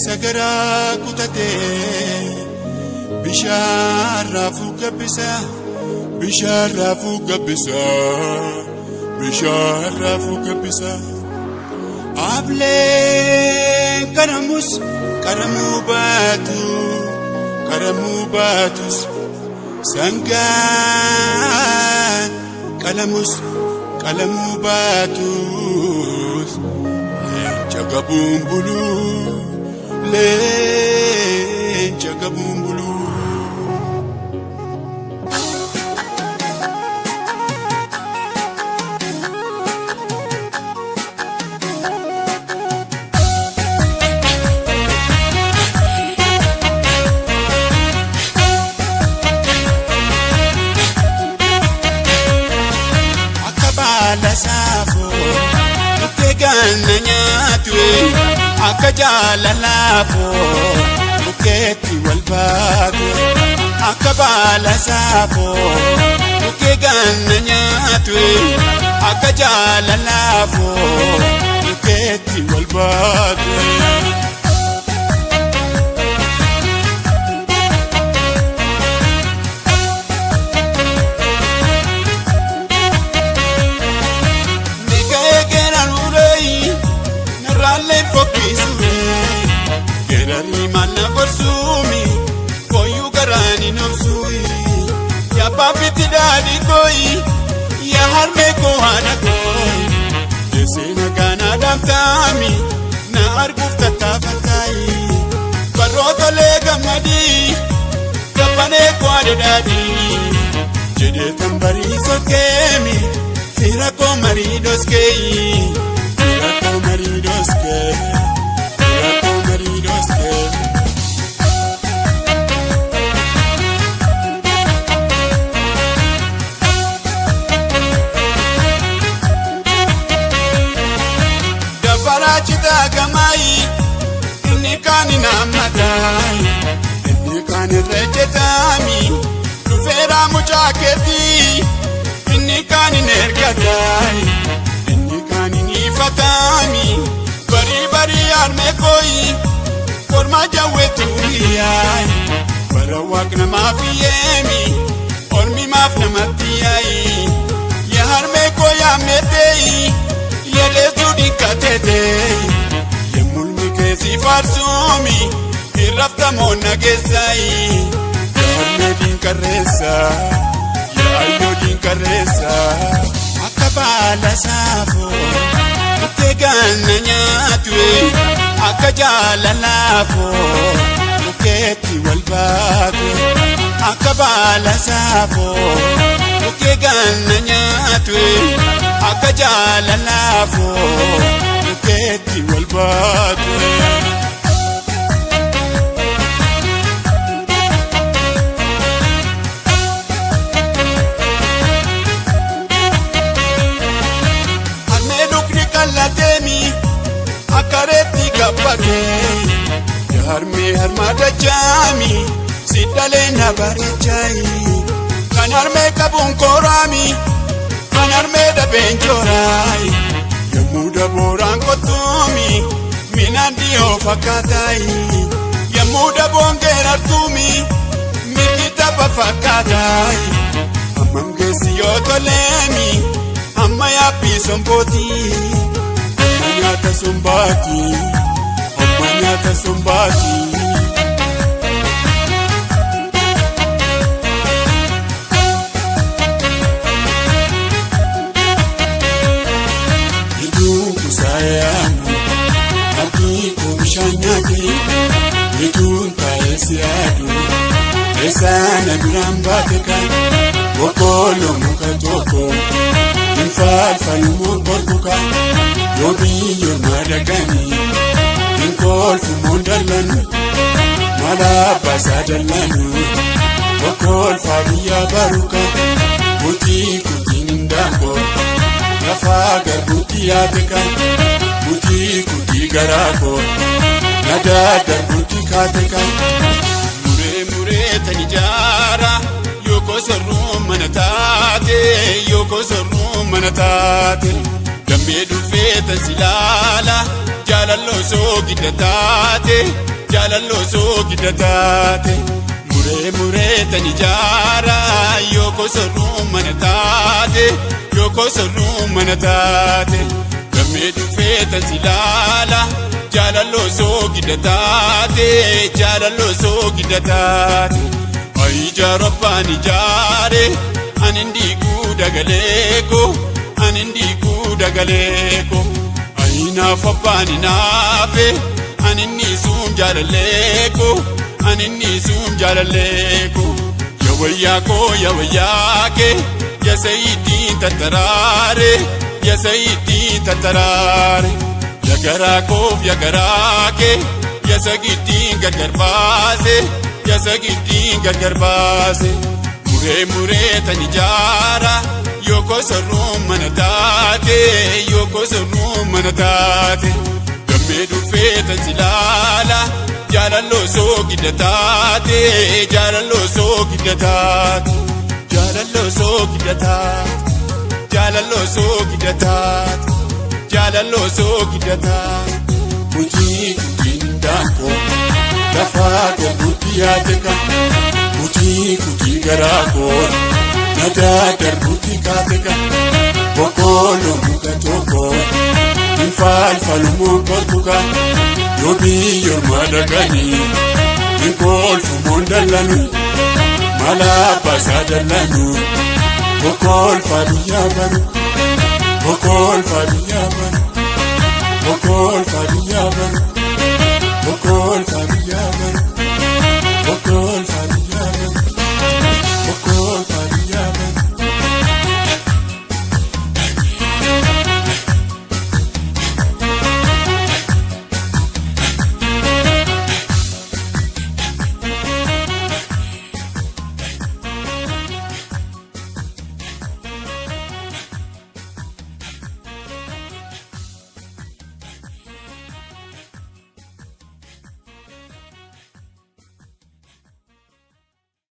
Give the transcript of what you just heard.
sagara kutate bishaan raafuu gabbisa bishaan raafuu gabbisa bishaan raafuu gabbisa ablee karamus karamuu baatus sangaan kalamus kalamuu baatus leenca gabuun buluu leenca gabuun buluu. Lasafo ukegana nyatwe akajala lafo uketi walbago akabala safo ukegana nyatwe akajala lafo uketi walbago Gerani mana borsumi koyu garani nofsui ya papi tidadi koi ya harme ko hana koi desena gana damtami na arguf tatafatai baroto lega madi kapane ko adadi jede tambari sokemi fira ko maridos kei fira ko maridos kei Dafarachita gamai inni kani namadai inni kani rejetami tufera muchaketi inni kani nergatai inni kani nifatami bari arme koi forma jawetu yai para wakna mafiyemi ormi mafna matiyai ya arme koya metei ya lesudi katete ya mulmi kesi farsumi irafta mona gesai ya arme din karesa ya ayo din karesa akabala safo ukegana nyatwe akajala lafo uketi walbago akabala safo ukegana nyatwe akajala lafo uketi walbago akareti kapake harme harmada jami sidale na barichai kanarme kabun korami kanarme da benjorai yamuda boran kotumi minandio fakatai yamuda bongera tumi mikita bafakatai amangesi yotolemi amaya pisompoti Amanyata sumbati Idu kusayamu Aki kumshanyaki Idu ntaesiadu Esana durambateka Wokolo mukatoko Infalfalu mukorkuka Yobi yomadagani Inkol fumundalan Malabasa dalanu Wakol fabiya baruka Buti kutinindambo Nafagar buti ateka Buti kuti garako Nadadar buti kateka Mure tanijara Yoko sarru manatate Yoko sarru manatate gammee dhufeetan si laala jaalalloo soo gidda taate jaalalloo soo gidda taate muree tan ijaara yookoo sorruun mana taate yookoo sorruun mana taate gammee dhufeetan si laala jaalalloo soo gidda taate jaalalloo soo gidda taate ijaaro abbaan ijaare anin diiguu dagaleeko anin diiguu dagaleeko ayinaaf abbaan hinaafe anin niisuun jaalalleeko anin niisuun jaalalleeko yawayyaake yasayitiin tattaraare yasayitiin tattaraare yagaraakoof yagaraake yasagittiin gargar baase yasagittiin gargar baase muree tan ijaara yookoo sorruun mana taate yookoo sorruun mana taate gammee dhufeetan si laala jaalalloo soo gidda taate jaalalloo soo gidda taate jaalalloo soo gidda taate jaalalloo soo gidda taate jaalalloo soo gidda taate kutiin daakoo lafaa garbuutti yaadeka kutii garaa koo nadaa darbuutti kaateka boqqolloo muka tokko infaalfalumoo kolfuka yoo biyyoormaa dhaqanii inkolfumoon dallanu malaa baasaa dallanu boqqolfaa biyyaa baru boqqolfaa biyyaa baru.